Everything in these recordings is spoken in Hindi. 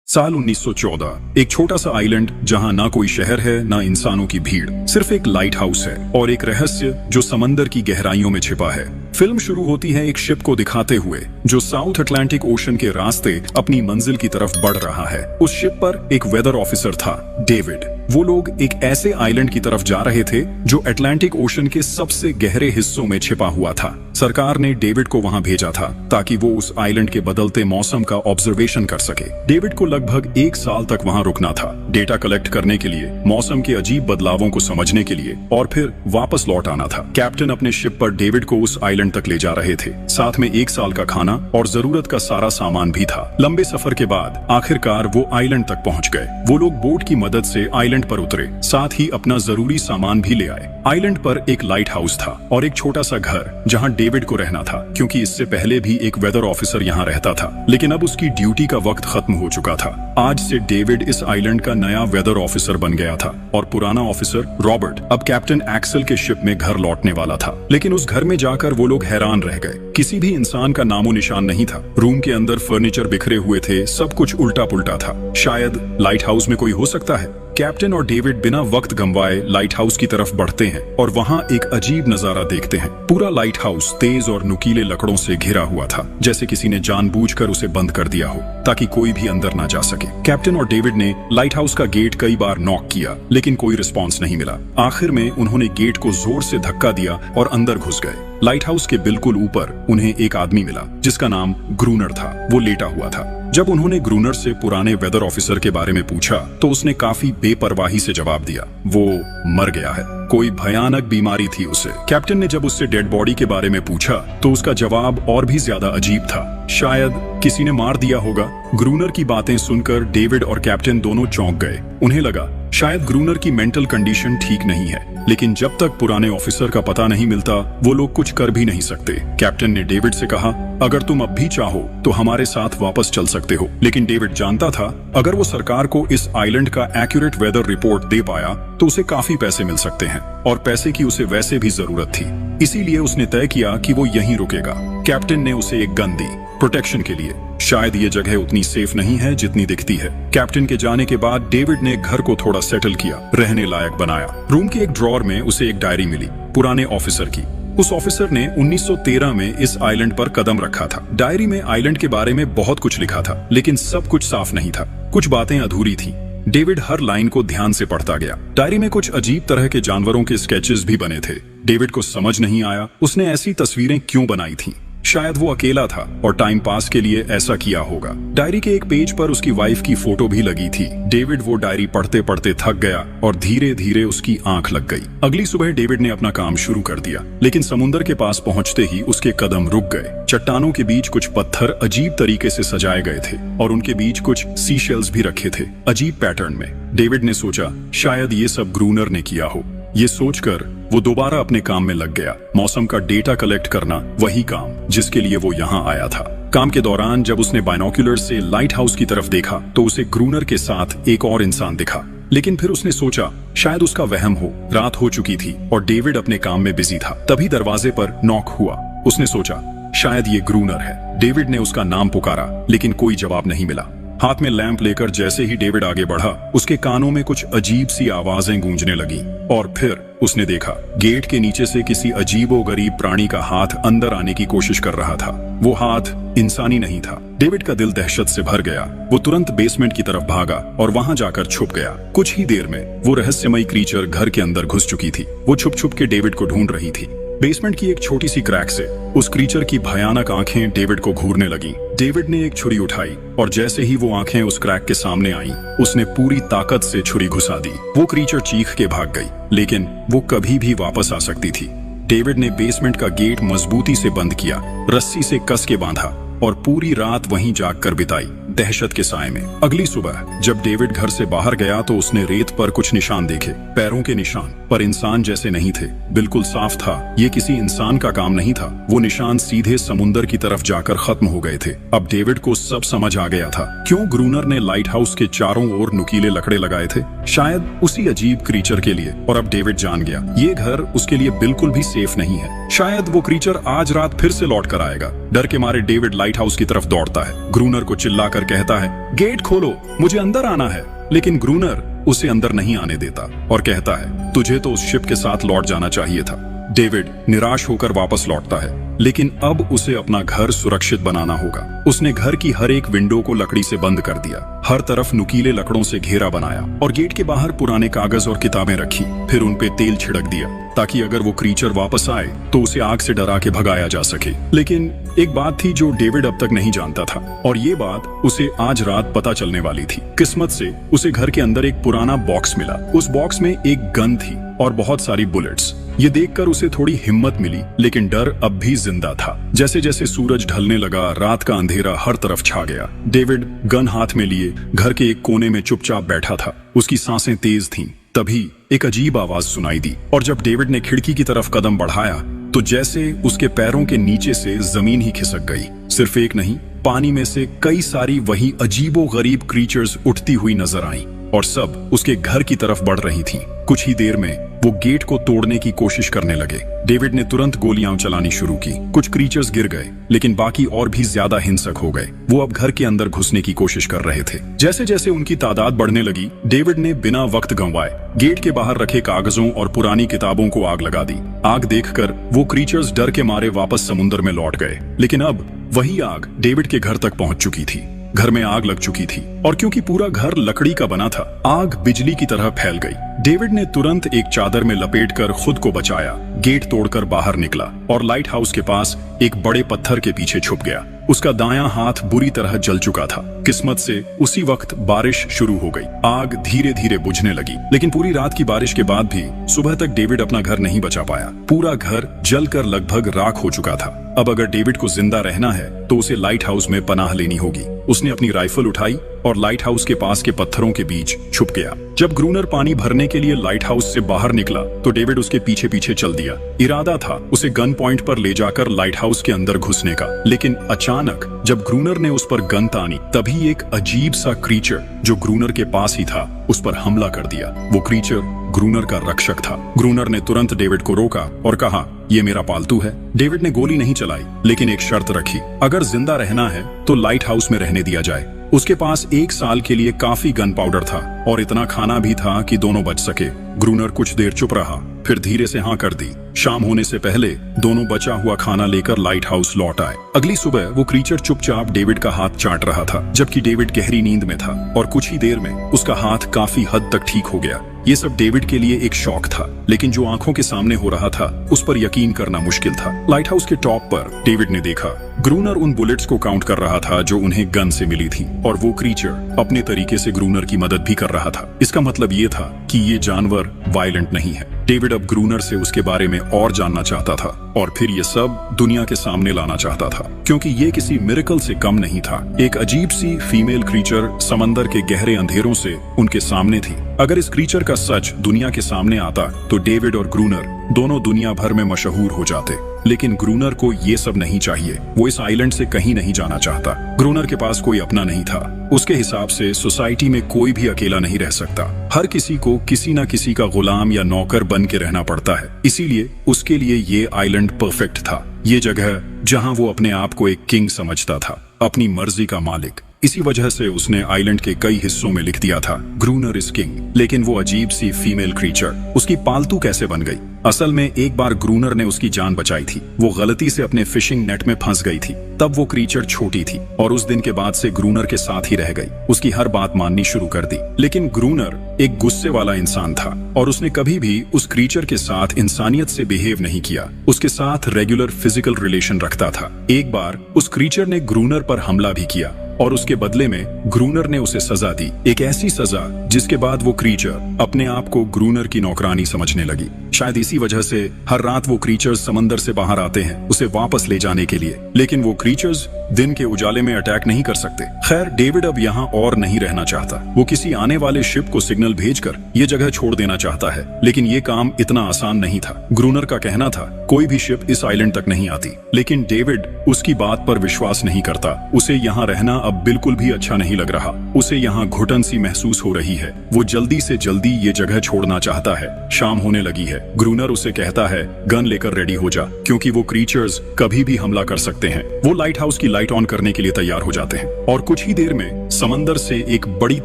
साल 1914 एक छोटा सा आइलैंड जहां ना कोई शहर है ना इंसानों की भीड़, सिर्फ एक लाइट हाउस है और एक रहस्य जो समंदर की गहराइयों में छिपा है। फिल्म शुरू होती है एक शिप को दिखाते हुए जो साउथ अटलांटिक ओशन के रास्ते अपनी मंजिल की तरफ बढ़ रहा है। उस शिप पर एक वेदर ऑफिसर था, डेविड। वो लोग एक ऐसे आइलैंड की तरफ जा रहे थे जो अटलांटिक ओशन के सबसे गहरे हिस्सों में छिपा हुआ था। सरकार ने डेविड को वहां भेजा था ताकि वो उस आइलैंड के बदलते मौसम का ऑब्जर्वेशन कर सके। डेविड को लगभग 1 साल तक वहां रुकना था, डेटा कलेक्ट करने के लिए, मौसम के अजीब बदलावों को समझने के लिए और फिर वापस लौट आना था। कैप्टन अपने शिप पर डेविड को उस आइलैंड तक ले जा रहे थे, साथ में 1 साल का खाना और जरूरत का सारा सामान भी था। लंबे सफर के बाद आखिरकार वो आइलैंड तक पहुंच गए। वो लोग बोट की मदद से आइलैंड पर उतरे, साथ ही अपना जरूरी सामान भी ले आए। आइलैंड पर एक लाइट हाउस था और एक छोटा सा घर जहां डेविड को रहना था, क्योंकि इससे पहले भी एक वेदर ऑफिसर यहां रहता था, लेकिन अब उसकी ड्यूटी का वक्त खत्म हो चुका था। आज से डेविड इस आइलैंड का नया वेदर ऑफिसर बन गया था और पुराना ऑफिसर रॉबर्ट अब कैप्टन एक्सेल के शिप में घर लौटने वाला था। लेकिन उस घर में जाकर वो लोग हैरान रह गए। किसी भी इंसान का नामो निशान नहीं था। रूम के अंदर फर्नीचर बिखरे हुए थे, सब कुछ उल्टा पुल्टा था। शायद लाइट हाउस में कोई हो सकता है। कैप्टन और डेविड बिना वक्त गंवाए लाइट हाउस की तरफ बढ़ते हैं और वहां एक अजीब नजारा देखते हैं। पूरा लाइट हाउस तेज और नुकीले लकड़ों से घिरा हुआ था, जैसे किसी ने जानबूझकर उसे बंद कर दिया हो ताकि कोई भी अंदर ना जा सके। कैप्टन और डेविड ने लाइट हाउस का गेट कई बार नॉक किया, लेकिन कोई रिस्पॉन्स नहीं मिला। आखिर में उन्होंने गेट को जोर से धक्का दिया और अंदर घुस गए। लाइट हाउस के बिल्कुल ऊपर उन्हें एक आदमी मिला जिसका नाम ग्रूनर था। वो लेटा हुआ था। जब उन्होंने ग्रूनर से पुराने वेदर ऑफिसर के बारे में पूछा तो उसने काफी बेपरवाही से जवाब दिया, वो मर गया है, कोई भयानक बीमारी थी उसे। कैप्टन ने जब उससे डेड बॉडी के बारे में पूछा तो उसका जवाब और भी ज्यादा अजीब था, शायद किसी ने मार दिया होगा। ग्रूनर की बातें सुनकर डेविड और कैप्टन दोनों चौंक गए। उन्हें लगा शायद ग्रूनर की मेंटल कंडीशन ठीक नहीं है, लेकिन जब तक पुराने ऑफिसर का पता नहीं मिलता वो लोग कुछ कर भी नहीं सकते। कैप्टन ने डेविड से कहा, अगर तुम अब भी चाहो तो हमारे साथ वापस चल सकते हो। लेकिन डेविड जानता था अगर वो सरकार को इस आइलैंड का एक्यूरेट वेदर रिपोर्ट दे पाया तो उसे काफी पैसे मिल सकते हैं और पैसे की उसे वैसे भी जरूरत थी। इसीलिए उसने तय किया कि वो यहीं रुकेगा। कैप्टन ने उसे एक गन दी प्रोटेक्शन के लिए। शायद ये जगह उतनी सेफ नहीं है जितनी दिखती है। कैप्टन के जाने के बाद डेविड ने घर को थोड़ा सेटल किया, रहने लायक बनाया। रूम के एक ड्रॉर में उसे एक डायरी मिली पुराने ऑफिसर की। उस ऑफिसर ने 1913 में इस आइलैंड पर कदम रखा था। डायरी में आइलैंड के बारे में बहुत कुछ लिखा था, लेकिन सब कुछ साफ नहीं था। कुछ बातें अधूरी थी। डेविड हर लाइन को ध्यान से पढ़ता गया। डायरी में कुछ अजीब तरह के जानवरों के स्केचेस भी बने थे। डेविड को समझ नहीं आया उसने ऐसी तस्वीरें क्यों बनाई थीं। शायद वो अकेला था और टाइम पास के लिए ऐसा किया होगा। डायरी के एक पेज पर उसकी वाइफ की फोटो भी लगी थी। डेविड वो डायरी पढ़ते पढ़ते थक गया और धीरे धीरे उसकी आंख लग गई। अगली सुबह डेविड ने अपना काम शुरू कर दिया, लेकिन समुद्र के पास पहुंचते ही उसके कदम रुक गए। चट्टानों के बीच कुछ पत्थर अजीब तरीके से सजाए गए थे और उनके बीच कुछ सी शेल्स भी रखे थे, अजीब पैटर्न में। डेविड ने सोचा शायद ये सब ग्रूनर ने किया हो। ये सोचकर वो दोबारा अपने काम में लग गया। मौसम का डेटा कलेक्ट करना, वही काम जिसके लिए वो यहाँ आया था। काम के दौरान जब उसने बाइनोक्यूलर से लाइट हाउस की तरफ देखा तो उसे ग्रूनर के साथ एक और इंसान दिखा, लेकिन फिर उसने सोचा शायद उसका वहम हो। रात हो चुकी थी और डेविड अपने काम में बिजी था। तभी दरवाजे पर नॉक हुआ। उसने सोचा शायद ये ग्रूनर है। डेविड ने उसका नाम पुकारा, लेकिन कोई जवाब नहीं मिला। हाथ में लैंप लेकर जैसे ही डेविड आगे बढ़ा उसके कानों में कुछ अजीब सी आवाजें गूंजने लगी और फिर उसने देखा गेट के नीचे से किसी अजीबोगरीब प्राणी का हाथ अंदर आने की कोशिश कर रहा था। वो हाथ इंसानी नहीं था। डेविड का दिल दहशत से भर गया। वो तुरंत बेसमेंट की तरफ भागा और वहां जाकर छुप गया। कुछ ही देर में वो रहस्यमयी क्रीचर घर के अंदर घुस चुकी थी। वो छुप छुप के डेविड को ढूंढ रही थी। बेसमेंट की एक छोटी सी क्रैक से उस क्रीचर की भयानक आंखें डेविड को घूरने लगी। डेविड ने एक छुरी उठाई और जैसे ही वो आंखें उस क्रैक के सामने आईं, उसने पूरी ताकत से छुरी घुसा दी। वो क्रीचर चीख के भाग गई, लेकिन वो कभी भी वापस आ सकती थी। डेविड ने बेसमेंट का गेट मजबूती से बंद किया, रस्सी से कस के बांधा और पूरी रात वहीं जागकर बिताई, दहशत के साए में। अगली सुबह जब डेविड घर से बाहर गया तो उसने रेत पर कुछ निशान देखे, पैरों के निशान, पर इंसान जैसे नहीं थे। बिल्कुल साफ था ये किसी इंसान का काम नहीं था। वो निशान सीधे समुंदर की तरफ जाकर खत्म हो गए थे। अब डेविड को सब समझ आ गया था क्यों ग्रूनर ने लाइट हाउस के चारों ओर नुकीले लकड़े लगाए थे, शायद उसी अजीब क्रीचर के लिए। और अब डेविड जान गया ये घर उसके लिए बिल्कुल भी सेफ नहीं है। शायद वो क्रीचर आज रात फिर से लौट कर आएगा। डर के मारे डेविड लाइट हाउस की तरफ दौड़ता है। ग्रूनर को चिल्लाकर कहता है, गेट खोलो, मुझे अंदर आना है। लेकिन ग्रूनर उसे अंदर नहीं आने देता और कहता है, तुझे तो उस शिप के साथ लौट जाना चाहिए था। डेविड निराश होकर वापस लौटता है, लेकिन अब उसे अपना घर सुरक्षित बनाना होगा। उसने घर की हर एक विंडो को लकड़ी से बंद कर दिया, हर तरफ नुकीले लकड़ों से घेरा बनाया और गेट के बाहर पुराने कागज और किताबें रखी। फिर उन पे तेल छिड़क दिया ताकि अगर वो क्रीचर वापस आए तो उसे आग से डरा के भगाया जा सके। लेकिन एक बात थी जो डेविड अब तक नहीं जानता था, और ये बात उसे आज रात पता चलने वाली थी। किस्मत से उसे घर के अंदर एक पुराना बॉक्स मिला। उस बॉक्स में एक गन थी और बहुत सारी बुलेट्स। ये देखकर उसे थोड़ी हिम्मत मिली, लेकिन डर अब भी जिंदा था। जैसे जैसे सूरज ढलने लगा, रात का अंधेरा हर तरफ छा गया। डेविड गन हाथ में लिए घर के एक कोने में चुपचाप बैठा था। उसकी सांसें तेज थीं। तभी एक अजीब आवाज सुनाई दी, और जब डेविड ने खिड़की की तरफ कदम बढ़ाया तो जैसे उसके पैरों के नीचे से जमीन ही खिसक गई। सिर्फ एक नहीं, पानी में से कई सारी वही अजीबो गरीब क्रीचर्स उठती हुई नजर आईं, और सब उसके घर की तरफ बढ़ रही थीं। कुछ ही देर में वो गेट को तोड़ने की कोशिश करने लगे। डेविड ने तुरंत गोलियां चलानी शुरू की। कुछ क्रीचर्स गिर गए, लेकिन बाकी और भी ज्यादा हिंसक हो गए। वो अब घर के अंदर घुसने की कोशिश कर रहे थे। जैसे जैसे उनकी तादाद बढ़ने लगी, डेविड ने बिना वक्त गंवाए गेट के बाहर रखे कागजों और पुरानी किताबों को आग लगा दी। आग देखकर वो क्रीचर्स डर के मारे वापस समुद्र में लौट गए। लेकिन अब वही आग डेविड के घर तक पहुंच चुकी थी। घर में आग लग चुकी थी, और क्योंकि पूरा घर लकड़ी का बना था, आग बिजली की तरह फैल गई। डेविड ने तुरंत एक चादर में लपेटकर खुद को बचाया, गेट तोड़कर बाहर निकला और लाइट हाउस के पास एक बड़े पत्थर के पीछे छुप गया। उसका दायां हाथ बुरी तरह जल चुका था। किस्मत से उसी वक्त बारिश शुरू हो गई। आग धीरे धीरे बुझने लगी, लेकिन पूरी रात की बारिश के बाद भी सुबह तक डेविड अपना घर नहीं बचा पाया। पूरा घर जलकर लगभग राख हो चुका था। अब अगर डेविड को जिंदा रहना है तो उसे लाइट हाउस में पनाह लेनी होगी। उसने अपनी राइफल उठाई और लाइट हाउस के पास के पत्थरों के बीच छुप गया। जब ग्रूनर पानी भरने के लिए लाइट हाउस से बाहर निकला तो डेविड उसके पीछे पीछे चल दिया। इरादा था उसे गन पॉइंट पर ले जाकर लाइट हाउस के अंदर घुसने का, लेकिन अचानक जब ग्रूनर ने उस पर गन तानी, तभी एक अजीब सा क्रीचर जो ग्रूनर के पास ही था उस पर हमला कर दिया। वो क्रीचर ग्रूनर का रक्षक था। ग्रूनर ने तुरंत डेविड को रोका और कहा, ये मेरा पालतू है। डेविड ने गोली नहीं चलाई, लेकिन एक शर्त रखी, अगर जिंदा रहना है तो लाइट हाउस में रहने दिया जाए। उसके पास 1 साल के लिए काफी गन पाउडर था और इतना खाना भी था कि दोनों बच सके। ग्रूनर कुछ देर चुप रहा, फिर धीरे से हाँ कर दी। शाम होने से पहले दोनों बचा हुआ खाना लेकर लाइट हाउस लौट आए। अगली सुबह वो क्रीचर चुपचाप डेविड का हाथ चाट रहा था, जबकि डेविड गहरी नींद में था, और कुछ ही देर में उसका हाथ काफी हद तक ठीक हो गया। ये सब डेविड के लिए एक शौक था, लेकिन जो आंखों के सामने हो रहा था उस पर यकीन करना मुश्किल था। लाइट हाउस के टॉप पर डेविड ने देखा ग्रूनर उन बुलेट्स को काउंट कर रहा था जो उन्हें गन से मिली थी, और वो क्रीचर अपने तरीके से ग्रूनर की मदद भी कर रहा था। इसका मतलब ये था कि ये जानवर वायलेंट नहीं है। डेविड अब ग्रूनर से उसके बारे में और जानना चाहता था, और फिर ये सब दुनिया के सामने लाना चाहता था, क्योंकि ये किसी मिरेकल से कम नहीं था। एक अजीब सी फीमेल क्रीचर समंदर के गहरे अंधेरों से उनके सामने थी। अगर इस क्रीचर का सच दुनिया के सामने आता तो डेविड और ग्रूनर दोनों दुनिया भर में मशहूर हो जाते। लेकिन ग्रूनर को ये सब नहीं चाहिए। वो इस आइलैंड से कहीं नहीं जाना चाहता। ग्रूनर के पास कोई अपना नहीं था। उसके हिसाब से सोसाइटी में कोई भी अकेला नहीं रह सकता। हर किसी को किसी न किसी का गुलाम या नौकर बन के रहना पड़ता है। इसीलिए उसके लिए ये आइलैंड परफेक्ट था। ये जगह जहां वो अपने आप को एक किंग समझता था, अपनी मर्जी का मालिक। इसी वजह से उसने आइलैंड के कई हिस्सों में लिख दिया था, ग्रूनर इज किंग। लेकिन वो अजीब सी फीमेल क्रीचर उसकी पालतू कैसे बन गई? असल में एक बार ग्रूनर ने उसकी जान बचाई थी। वो गलती से अपने फिशिंग नेट में फंस गई थी। तब वो क्रीचर छोटी थी और उस दिन के बाद से ग्रूनर के साथ ही रह गई। उसकी हर बात माननी शुरू कर दी। लेकिन ग्रूनर एक गुस्से वाला इंसान था और उसने कभी भी उस क्रीचर के साथ इंसानियत से बिहेव नहीं किया। उसके साथ रेगुलर फिजिकल रिलेशन रखता था। एक बार उस क्रीचर ने ग्रूनर पर हमला भी किया और उसके बदले में ग्रूनर ने उसे सजा दी, एक ऐसी सजा जिसके बाद वो क्रीचर अपने आप को ग्रूनर की नौकरानी समझने लगी। शायद इसी वजह से हर रात वो क्रीचर्स समंदर से बाहर आते हैं उसे वापस ले जाने के लिए, लेकिन वो क्रीचर्स दिन के उजाले में अटैक नहीं कर सकते। खैर, डेविड अब यहाँ और नहीं रहना चाहता। वो किसी आने वाले शिप को सिग्नल भेजकर ये जगह छोड़ देना चाहता है, लेकिन ये काम इतना आसान नहीं था। ग्रूनर का कहना था कोई भी शिप इस आइलैंड तक नहीं आती, लेकिन डेविड उसकी बात पर विश्वास नहीं करता। उसे यहाँ रहना अब बिल्कुल भी अच्छा नहीं लग रहा। उसे यहाँ घुटन सी महसूस हो रही है। वो जल्दी से जल्दी ये जगह छोड़ना चाहता है। शाम होने लगी है। ग्रूनर उसे कहता है गन लेकर रेडी हो जा, क्योंकि वो क्रीचर्स कभी भी हमला कर सकते हैं। वो लाइट हाउस की लाइट ऑन करने के लिए तैयार हो जाते हैं और कुछ ही देर में समंदर से एक बड़ी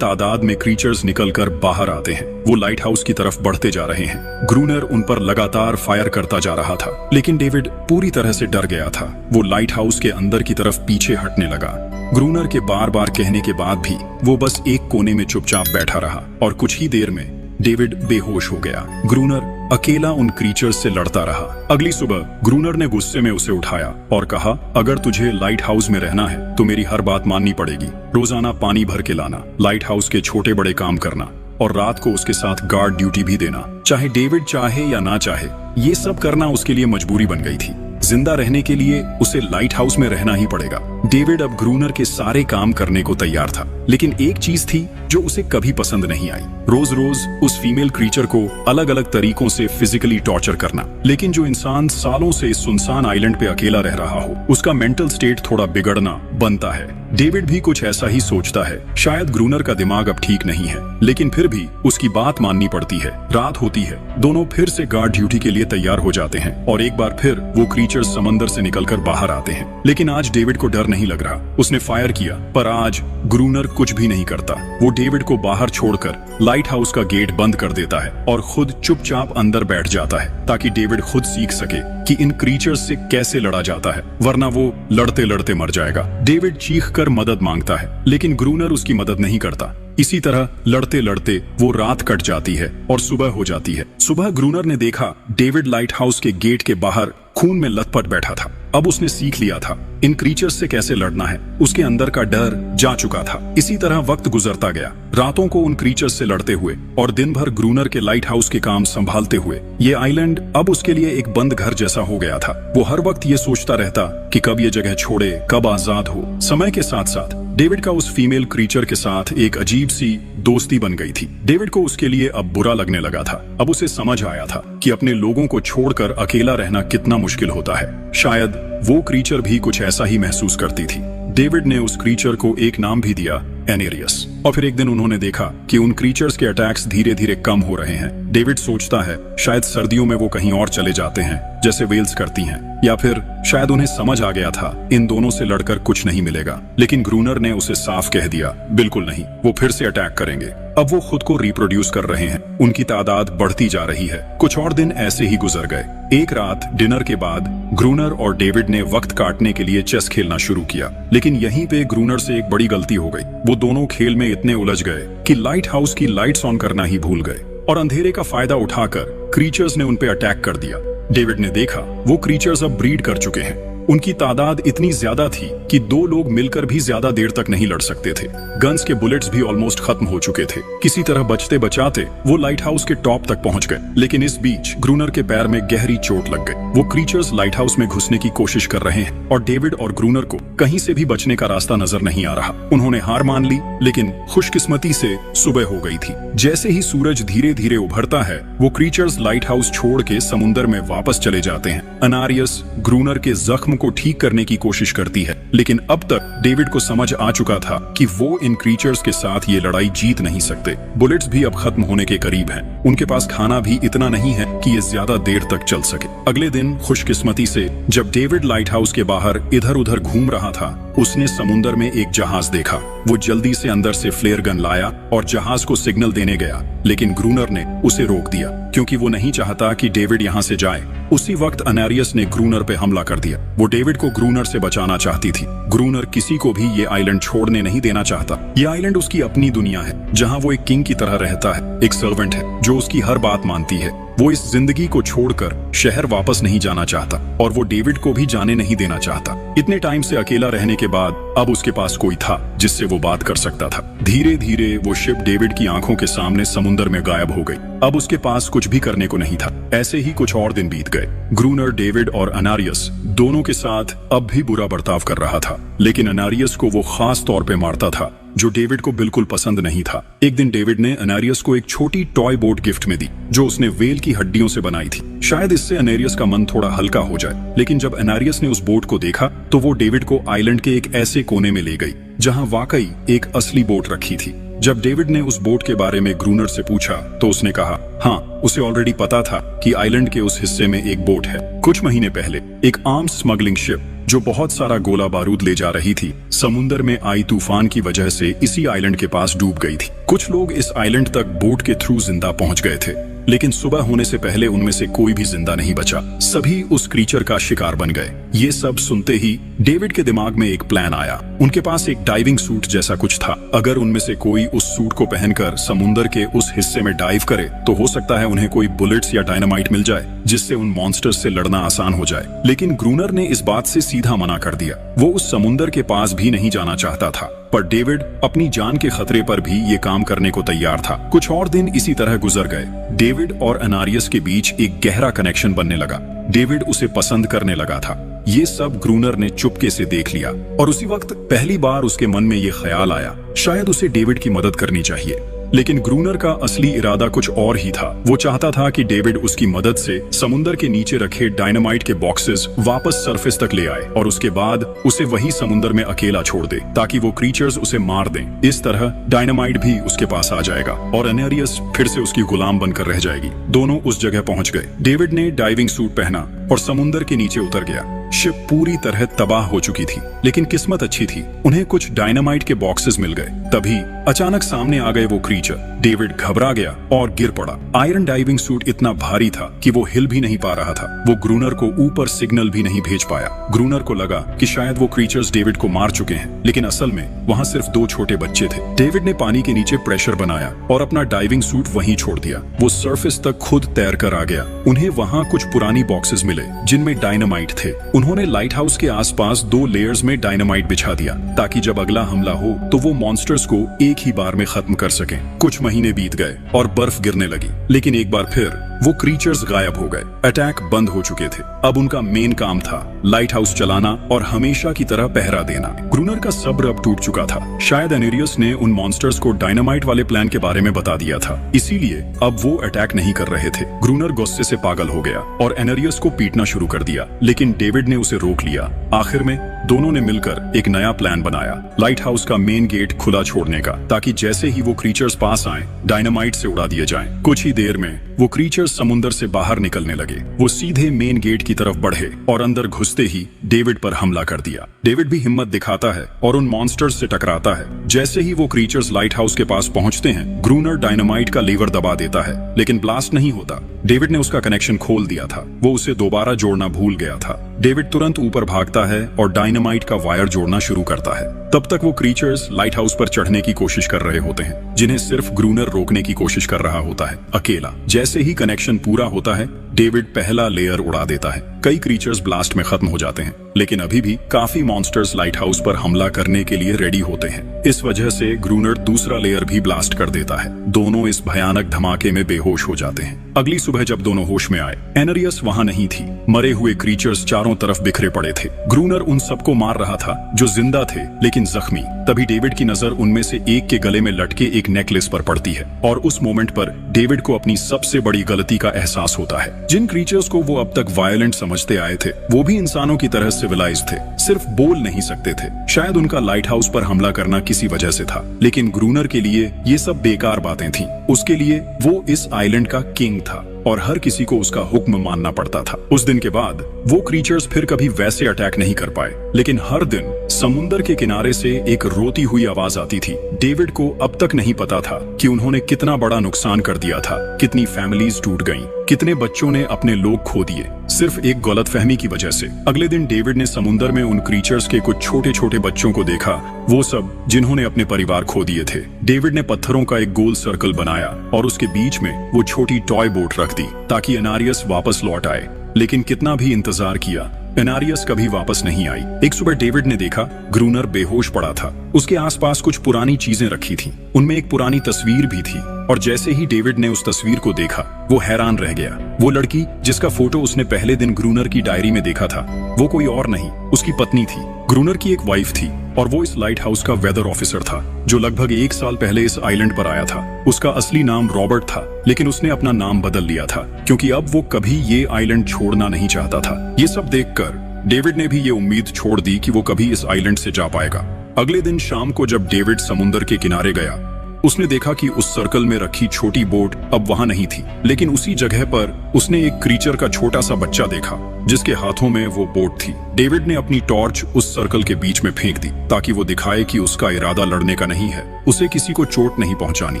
तादाद में क्रीचर्स निकलकर बाहर आते हैं। वो लाइट हाउस की तरफ बढ़ते जा रहे हैं। ग्रूनर उन पर लगातार फायर करता जा रहा था, लेकिन डेविड पूरी तरह से डर गया था। वो लाइट हाउस के अंदर की तरफ पीछे हटने लगा। ग्रूनर के बार बार कहने के बाद भी वो बस एक कोने में चुपचाप बैठा रहा और कुछ ही देर में डेविड बेहोश हो गया। ग्रूनर अकेला उन क्रीचर्स से लड़ता रहा। अगली सुबह ग्रूनर ने गुस्से में उसे उठाया और कहा, अगर तुझे लाइट हाउस में रहना है तो मेरी हर बात माननी पड़ेगी। रोजाना पानी भर के लाना, लाइट हाउस के छोटे बड़े काम करना और रात को उसके साथ गार्ड ड्यूटी भी देना। चाहे डेविड चाहे या ना चाहे, ये सब करना उसके लिए मजबूरी बन गई थी। जिंदा रहने के लिए उसे लाइट हाउस में रहना ही पड़ेगा। डेविड अब ग्रूनर के सारे काम करने को तैयार था, लेकिन एक चीज थी जो उसे कभी पसंद नहीं आई। रोज रोज उस फीमेल क्रीचर को अलग अलग तरीकों से फिजिकली टॉर्चर करना। लेकिन जो इंसान सालों से इस सुनसान आइलैंड पे अकेला रह रहा हो, उसका मेंटल स्टेट थोड़ा बिगड़ना बनता है। डेविड भी कुछ ऐसा ही सोचता है। शायद ग्रूनर का दिमाग अब ठीक नहीं है, लेकिन फिर भी उसकी बात माननी पड़ती है। रात होती है। दोनों फिर से गार्ड ड्यूटी के लिए तैयार हो जाते हैं और एक बार फिर वो क्रीचर्स समंदर से निकलकर बाहर आते हैं। लेकिन आज डेविड को डर नहीं लग रहा। उसने फायर किया, पर आज ग्रूनर कुछ भी नहीं करता। वो डेविड को बाहर छोड़कर लाइट हाउस का गेट बंद कर देता है और खुद चुपचाप अंदर बैठ जाता है, ताकि डेविड खुद सीख सके कि इन क्रीचर्स से कैसे लड़ा जाता है, वरना वो लड़ते लड़ते मर जाएगा। डेविड चीख कर मदद मांगता है, लेकिन ग्रूनर उसकी मदद नहीं करता। इसी तरह लड़ते लड़ते वो रात कट जाती है और सुबह हो जाती है। सुबह ग्रूनर ने देखा डेविड लाइट हाउस के गेट के बाहर खून में लथपथ बैठा था। अब उसने सीख लिया था इन क्रीचर्स से कैसे लड़ना है। उसके अंदर का डर जा चुका था। इसी तरह वक्त गुजरता गया, रातों को उन क्रीचर्स से लड़ते हुए और दिन भर ग्रूनर के लाइट हाउस के काम संभालते हुए। ये आइलैंड अब उसके लिए एक बंद घर जैसा हो गया था। वो हर वक्त ये सोचता रहता कि कब ये जगह छोड़े, कब आजाद हो। समय के साथ साथ डेविड का उस फीमेल क्रीचर के साथ एक अजीब सी दोस्ती बन गई थी। डेविड को उसके लिए अब बुरा लगने लगा था। अब उसे समझ आया था कि अपने लोगों को छोड़कर अकेला रहना कितना मुश्किल होता है। शायद वो क्रीचर भी कुछ ऐसा ही महसूस करती थी। डेविड ने उस क्रीचर को एक नाम भी दिया, एनेरियस। और फिर एक दिन उन्होंने देखा कि उन क्रीचर्स के अटैक्स धीरे धीरे कम हो रहे हैं। डेविड सोचता है शायद सर्दियों में वो कहीं और चले जाते हैं, जैसे वेल्स करती हैं, या फिर शायद उन्हें समझ आ गया था इन दोनों से लड़कर कुछ नहीं मिलेगा। लेकिन ग्रूनर ने उसे साफ कह दिया, बिल्कुल नहीं, वो फिर से अटैक करेंगे। अब वो खुद को रिप्रोड्यूस कर रहे हैं। उनकी तादाद बढ़ती जा रही है। कुछ और दिन ऐसे ही गुजर गए। एक रात डिनर के बाद ग्रूनर और डेविड ने वक्त काटने के लिए चेस खेलना शुरू किया, लेकिन यहीं पे ग्रूनर से एक बड़ी गलती हो गई। वो दोनों खेल में इतने उलझ गए कि लाइट हाउस की लाइट्स ऑन करना ही भूल गए और अंधेरे का फायदा उठाकर क्रीचर्स ने उन पे अटैक कर दिया। डेविड ने देखा वो क्रीचर्स अब ब्रीड कर चुके हैं। उनकी तादाद इतनी ज्यादा थी कि दो लोग मिलकर भी ज्यादा देर तक नहीं लड़ सकते थे। गन्स के बुलेट्स भी ऑलमोस्ट खत्म हो चुके थे। किसी तरह बचते बचाते वो लाइट हाउस के टॉप तक पहुंच गए, लेकिन इस बीच ग्रूनर के पैर में गहरी चोट लग गई। वो क्रीचर्स लाइट हाउस में घुसने की कोशिश कर रहे हैं और डेविड और ग्रूनर को कहीं से भी बचने का रास्ता नजर नहीं आ रहा। उन्होंने हार मान ली, लेकिन खुशकिस्मती से सुबह हो गई थी। जैसे ही सूरज धीरे धीरे उभरता है, वो क्रीचर्स लाइट हाउस छोड़ के समुंदर में वापस चले जाते हैं। अनारियस ग्रूनर के जख्म को ठीक करने की कोशिश करती है, लेकिन अब तक डेविड को समझ आ चुका था कि वो इन क्रीचर्स के साथ ये लड़ाई जीत नहीं सकते। बुलेट्स भी अब खत्म होने के करीब हैं। उनके पास खाना भी इतना नहीं है कि ये ज्यादा देर तक चल सके। अगले दिन खुशकिस्मती से जब डेविड लाइट हाउस के बाहर इधर उधर घूम रहा था, उसने समुंदर में एक जहाज देखा। वो जल्दी से अंदर से फ्लेयर गन लाया और जहाज को सिग्नल देने गया, लेकिन ग्रूनर ने उसे रोक दिया क्योंकि वो नहीं चाहता कि डेविड यहाँ से जाए। उसी वक्त अनारियस ने ग्रूनर पे हमला कर दिया। वो डेविड को ग्रूनर से बचाना चाहती थी। ग्रूनर किसी को भी ये आइलैंड छोड़ने नहीं देना चाहता। ये आइलैंड उसकी अपनी दुनिया है, जहाँ वो एक किंग की तरह रहता है, एक सर्वेंट है जो उसकी हर बात मानती है। वो इस जिंदगी को छोड़कर शहर वापस नहीं जाना चाहता और वो डेविड को भी जाने नहीं देना चाहता। इतने टाइम से अकेला रहने के बाद अब उसके पास कोई था जिससे वो बात कर सकता था। धीरे धीरे वो शिप डेविड की आंखों के सामने समुंदर में गायब हो गई। अब उसके पास कुछ भी करने को नहीं था। ऐसे ही कुछ और दिन बीत गए। ग्रूनर, डेविड और अनारियस दोनों के साथ अब भी बुरा बर्ताव कर रहा था, लेकिन अनारियस को वो खास तौर पे मारता था जो डेविड को बिल्कुल पसंद नहीं था। एक दिन डेविड ने एनारियस को एक छोटी टॉय बोट गिफ्ट में दी जो उसने वेल की हड्डियों से बनाई थी। शायद इससे एनारियस का मन थोड़ा हल्का हो जाए, लेकिन जब एनारियस ने उस बोट को देखा तो वो डेविड को आइलैंड के एक ऐसे कोने में ले गई जहां वाकई एक असली बोट रखी थी। जब डेविड ने उस बोट के बारे में ग्रूनर से पूछा तो उसने कहा हाँ, उसे ऑलरेडी पता था कि आइलैंड के उस हिस्से में एक बोट है। कुछ महीने पहले एक आर्म्स स्मगलिंग शिप जो बहुत सारा गोला बारूद ले जा रही थी, समुद्र में आई तूफान की वजह से इसी आइलैंड के पास डूब गई थी। कुछ लोग इस आइलैंड तक बोट के थ्रू जिंदा पहुंच गए थे, लेकिन सुबह होने से पहले उनमें से कोई भी जिंदा नहीं बचा। सभी उस क्रीचर का शिकार बन गए। ये सब सुनते ही डेविड के दिमाग में एक प्लान आया। उनके पास एक डाइविंग सूट जैसा कुछ था। अगर उनमें से कोई उस सूट को पहनकर समुद्र के उस हिस्से में डाइव करे तो हो सकता है उन्हें कोई बुलेट्स या डायनामाइट मिल जाए जिससे उन मॉन्स्टर्स से लड़ना आसान हो जाए। लेकिन ग्रूनर ने इस बात से सीधा मना कर दिया। वो उस समुद्र के पास भी नहीं जाना चाहता था, पर डेविड अपनी जान के खतरे पर भी ये काम करने को तैयार था। कुछ और दिन इसी तरह गुजर गए। डेविड और एनारियस के बीच एक गहरा कनेक्शन बनने लगा। डेविड उसे पसंद करने लगा था। ये सब ग्रूनर ने चुपके से देख लिया और उसी वक्त पहली बार उसके मन में ये ख्याल आया, शायद उसे डेविड की मदद करनी चाहिए। लेकिन ग्रूनर का असली इरादा कुछ और ही था। वो चाहता था कि डेविड उसकी मदद से समुद्र के नीचे रखे डायनामाइट के बॉक्सेस वापस सरफेस तक ले आए और उसके बाद उसे वही समुद्र में अकेला छोड़ दे ताकि वो क्रीचर्स उसे मार दें। इस तरह डायनामाइट भी उसके पास आ जाएगा और एनारियस फिर से उसकी गुलाम बनकर रह जाएगी। दोनों उस जगह पहुंच गए। डेविड ने डाइविंग सूट पहना और समुद्र के नीचे उतर गया। शिप पूरी तरह तबाह हो चुकी थी, लेकिन किस्मत अच्छी थी, उन्हें कुछ डायनामाइट के बॉक्सेस मिल गए। तभी अचानक सामने आ गए वो क्रीचर। डेविड घबरा गया और गिर पड़ा। आयरन डाइविंग सूट इतना भारी था कि वो हिल भी नहीं पा रहा था। वो ग्रूनर को ऊपर सिग्नल भी नहीं भेज पाया। ग्रूनर को लगा कि शायद वो क्रीचर्स डेविड को मार चुके हैं, लेकिन असल में वहाँ सिर्फ 2 छोटे बच्चे थे। डेविड ने पानी के नीचे प्रेशर बनाया और अपना डाइविंग सूट वहीं छोड़ दिया। वो सरफेस तक खुद तैर कर आ गया। उन्हें वहाँ कुछ पुरानी बॉक्सेस मिले जिनमें डायनामाइट थे। उन्होंने लाइट हाउस के आसपास 2 लेयर्स में डायनामाइट बिछा दिया ताकि जब अगला हमला हो तो वो मॉन्स्टर्स को एक ही बार में खत्म कर सकें। कुछ महीने बीत गए और बर्फ गिरने लगी, लेकिन एक बार फिर वो क्रीचर्स गायब हो गए। अटैक बंद हो चुके थे। अब उनका मेन काम था लाइट हाउस चलाना और हमेशा की तरह पहरा देना। ग्रूनर का सब्र अब टूट चुका था। शायद एनेरियस ने उन मॉन्स्टर्स को डायनामाइट वाले प्लान के बारे में बता दिया था, इसीलिए अब वो अटैक नहीं कर रहे थे। ग्रूनर गुस्से से पागल हो गया और एनेरियस को पीटना शुरू कर दिया, लेकिन डेविड ने उसे रोक लिया। आखिर में दोनों ने मिलकर एक नया प्लान बनाया, लाइट हाउस का मेन गेट खुला छोड़ने का, ताकि जैसे ही वो क्रीचर्स पास आए डायनामाइट से उड़ा दिए जाएं। कुछ ही देर में वो क्रीचर्स समुद्र से बाहर निकलने लगे। वो सीधे मेन गेट की तरफ बढ़े और अंदर घुसते ही डेविड पर हमला कर दिया। डेविड भी हिम्मत दिखाता है और उन मॉन्स्टर्स से टकराता है। जैसे ही वो क्रीचर्स लाइट हाउस के पास पहुंचते हैं, ग्रूनर डायनामाइट का लीवर दबा देता है, लेकिन ब्लास्ट नहीं होता। डेविड ने उसका कनेक्शन खोल दिया था। वो उसे दोबारा जोड़ना भूल गया था। डेविड तुरंत ऊपर भागता है और डायनामाइट का वायर जोड़ना शुरू करता है। तब तक वो क्रीचर्स लाइट हाउस पर चढ़ने की कोशिश कर रहे होते हैं, जिन्हें सिर्फ ग्रूनर रोकने की कोशिश कर रहा होता है, अकेला। जैसे ही कनेक्शन पूरा होता है, डेविड पहला लेयर उड़ा देता है। कई क्रीचर्स ब्लास्ट में खत्म हो जाते हैं, लेकिन अभी भी काफी मॉन्स्टर्स लाइट हाउस पर हमला करने के लिए रेडी होते हैं। इस वजह से ग्रूनर दूसरा लेयर भी ब्लास्ट कर देता है। दोनों इस भयानक धमाके में बेहोश हो जाते हैं। अगली सुबह जब दोनों होश में आए, एनेरियस वहां नहीं थी। मरे हुए क्रीचर्स चारों तरफ बिखरे पड़े थे। ग्रूनर उन सबको मार रहा था जो जिंदा थे लेकिन जख्मी। तभी डेविड की नजर उनमें से एक के गले में लटके एक नेकलेस पर पड़ती है और उस मोमेंट पर डेविड को अपनी सबसे बड़ी गलती का एहसास होता है। जिन क्रीचर्स को वो अब तक वायलेंट समझते आए थे, वो भी इंसानों की तरह सिविलाइज थे, सिर्फ बोल नहीं सकते थे। शायद उनका लाइट हाउस पर हमला करना किसी वजह से था, लेकिन ग्रूनर के लिए ये सब बेकार बातें थीं। उसके लिए वो इस आइलैंड का किंग था और हर किसी को उसका हुक्म मानना पड़ता था। उस दिन के बाद वो क्रीचर्स फिर कभी वैसे अटैक नहीं कर पाए, लेकिन हर दिन समुद्र के किनारे से एक रोती हुई आवाज आती थी। डेविड को अब तक नहीं पता था कि उन्होंने कितना बड़ा नुकसान कर दिया था, कितनी फैमिलीज टूट गईं, कितने बच्चों ने अपने लोग खो दिए, सिर्फ एक गलतफहमी की वजह से। अगले दिन डेविड ने समुद्र में उन क्रीचर्स के कुछ छोटे छोटे बच्चों को देखा, वो सब जिन्होंने अपने परिवार खो दिए थे। डेविड ने पत्थरों का एक गोल सर्कल बनाया और उसके बीच में वो छोटी टॉय बोट रख दी ताकि एनारियस वापस लौट आए। लेकिन कितना भी इंतजार किया, एनारियस कभी वापस नहीं आई। एक सुबह डेविड ने देखा ग्रूनर बेहोश पड़ा था। उसके आसपास कुछ पुरानी चीजें रखी थीं। उनमें एक पुरानी तस्वीर भी थी और जैसे ही डेविड ने उस तस्वीर को देखा, वो हैरान रह गया। वो लड़की जिसका फोटो उसने पहले दिन ग्रूनर की डायरी में देखा था, वो कोई और नहीं, उसकी पत्नी थी। ग्रूनर की एक वाइफ थी और वो इस लाइट हाउस का वेदर ऑफिसर था जो लगभग 1 साल पहले इस आइलैंड पर आया था। उसका असली नाम रॉबर्ट था, लेकिन उसने अपना नाम बदल लिया था क्योंकि अब वो कभी ये आइलैंड छोड़ना नहीं चाहता था। ये सब देखकर डेविड ने भी ये उम्मीद छोड़ दी कि वो कभी इस आइलैंड से जा पाएगा। अगले दिन शाम को जब डेविड समुंदर के किनारे गया, उसने देखा कि उस सर्कल में रखी छोटी बोट अब वहां नहीं थी, लेकिन उसी जगह पर उसने एक क्रीचर का छोटा सा बच्चा देखा जिसके हाथों में वो बोट थी। डेविड ने अपनी टॉर्च उस सर्कल के बीच में फेंक दी ताकि वो दिखाए कि उसका इरादा लड़ने का नहीं है, उसे किसी को चोट नहीं पहुंचानी,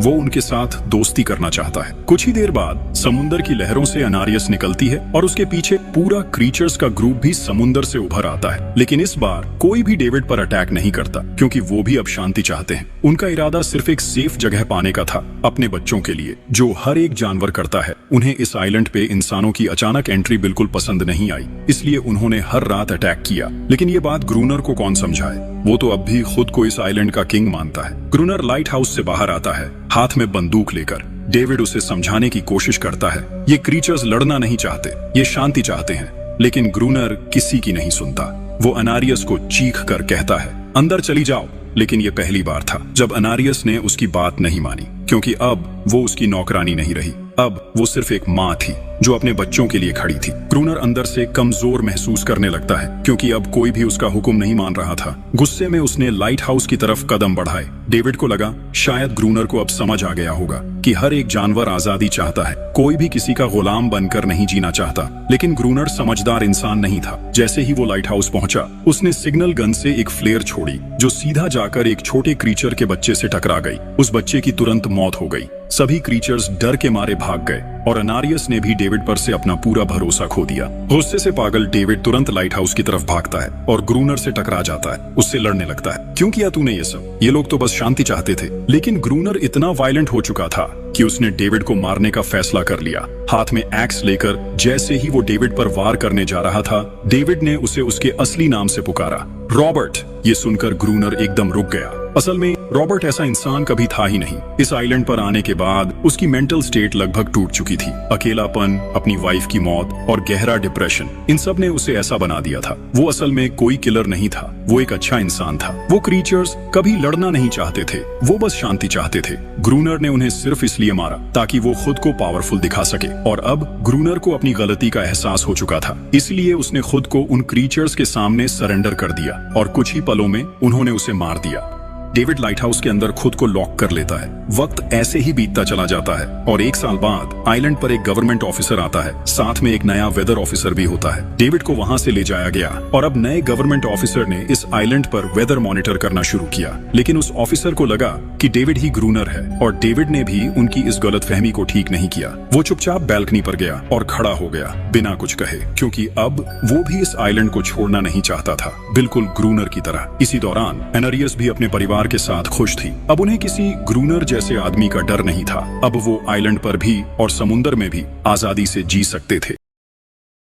वो उनके साथ दोस्ती करना चाहता है। कुछ ही देर बाद समुंदर की लहरों से अनारियस निकलती है और उसके पीछे पूरा क्रीचर्स का ग्रुप भी समुंदर से उभर आता है। लेकिन इस बार कोई भी डेविड पर अटैक नहीं करता क्योंकि वो भी अब शांति चाहते हैं। उनका इरादा सिर्फ एक सेफ जगह पाने का था अपने बच्चों के लिए, जो हर एक जानवर करता है। उन्हें इस आइलैंड पे इंसानों की अचानक एंट्री बिल्कुल पसंद नहीं आई, इसलिए उन्होंने हर रात अटैक किया। लेकिन ये बात ग्रूनर को कौन समझाए, वो तो अब भी खुद को इस आइलैंड का किंग मानता है। ग्रूनर लाइट हाउस से बाहर आता है हाथ में बंदूक लेकर। डेविड उसे समझाने की कोशिश करता है ये क्रीचर्स लड़ना नहीं चाहते, ये शांति चाहते हैं। लेकिन ग्रूनर किसी की नहीं सुनता। वो अनारियस को चीख कर कहता है अंदर चली जाओ। लेकिन ये पहली बार था जब अनारियस ने उसकी बात नहीं मानी, क्योंकि अब वो उसकी नौकरानी नहीं रही, अब वो सिर्फ एक माँ थी जो अपने बच्चों के लिए खड़ी थी। ग्रूनर अंदर से कमजोर महसूस करने लगता है क्योंकि अब कोई भी उसका हुक्म नहीं मान रहा था। गुस्से में उसने लाइट हाउस की तरफ कदम बढ़ाए। डेविड को लगा शायद ग्रूनर को अब समझ आ गया होगा कि हर एक जानवर आजादी चाहता है, कोई भी किसी का गुलाम बनकर नहीं जीना चाहता। लेकिन ग्रूनर समझदार इंसान नहीं था। जैसे ही वो लाइट हाउस पहुंचा, उसने सिग्नल गन से एक फ्लेयर छोड़ी जो सीधा जाकर एक छोटे क्रीचर के बच्चे से टकरा गई। उस बच्चे की तुरंत मौत हो गई। सभी क्रीचर्स डर के मारे भाग गए और अनारियस ने भी डेविड पर से अपना पूरा भरोसा खो दिया। गुस्से से पागल डेविड तुरंत लाइट हाउस की तरफ भागता है और ग्रूनर से टकरा जाता है, उससे लड़ने लगता है। क्यों किया तूने ये सब? ये लोग तो बस शांति चाहते थे। लेकिन ग्रूनर इतना वायलेंट हो चुका था कि उसने डेविड को मारने का फैसला कर लिया। हाथ में एक्स लेकर जैसे ही वो डेविड पर वार करने जा रहा था, डेविड ने उसे उसके असली नाम से पुकारा, रॉबर्ट। ये सुनकर ग्रूनर एकदम रुक गया। असल में रॉबर्ट ऐसा इंसान कभी था ही नहीं। इस आइलैंड पर आने के बाद उसकी मेंटल स्टेट लगभग टूट चुकी थी। अकेलापन, अपनी वाइफ की मौत और गहरा डिप्रेशन, इन सब ने उसे ऐसा बना दिया था। वो असल में कोई किलर नहीं था, वो एक अच्छा इंसान था। वो क्रीचर्स कभी लड़ना नहीं चाहते थे, वो बस शांति चाहते थे। ग्रूनर ने उन्हें सिर्फ इसलिए मारा ताकि वो खुद को पावरफुल दिखा सके, और अब ग्रूनर को अपनी गलती का एहसास हो चुका था, इसलिए उसने खुद को उन क्रीचर्स के सामने सरेंडर कर दिया और कुछ ही पलों में उन्होंने उसे मार दिया। डेविड लाइट हाउस के अंदर खुद को लॉक कर लेता है। वक्त ऐसे ही बीतता चला जाता है और 1 साल बाद आइलैंड पर एक गवर्नमेंट ऑफिसर आता है, साथ में एक नया वेदर ऑफिसर भी होता है। डेविड को वहां से ले जाया गया और अब नए गवर्नमेंट ऑफिसर ने इस आइलैंड पर वेदर मॉनिटर करना शुरू किया। लेकिन उस ऑफिसर को लगा कि डेविड ही ग्रूनर है और डेविड ने भी उनकी इस गलतफहमी को ठीक नहीं किया। वो चुपचाप बैल्कनी पर गया और खड़ा हो गया बिना कुछ कहे, क्योंकि अब वो भी इस आइलैंड को छोड़ना नहीं चाहता था, बिल्कुल ग्रूनर की तरह। इसी दौरान अनारियस भी अपने परिवार के साथ खुश थी। अब उन्हें किसी ग्रूनर जैसे आदमी का डर नहीं था। अब वो आइलैंड पर भी और समुंदर में भी आजादी से जी सकते थे।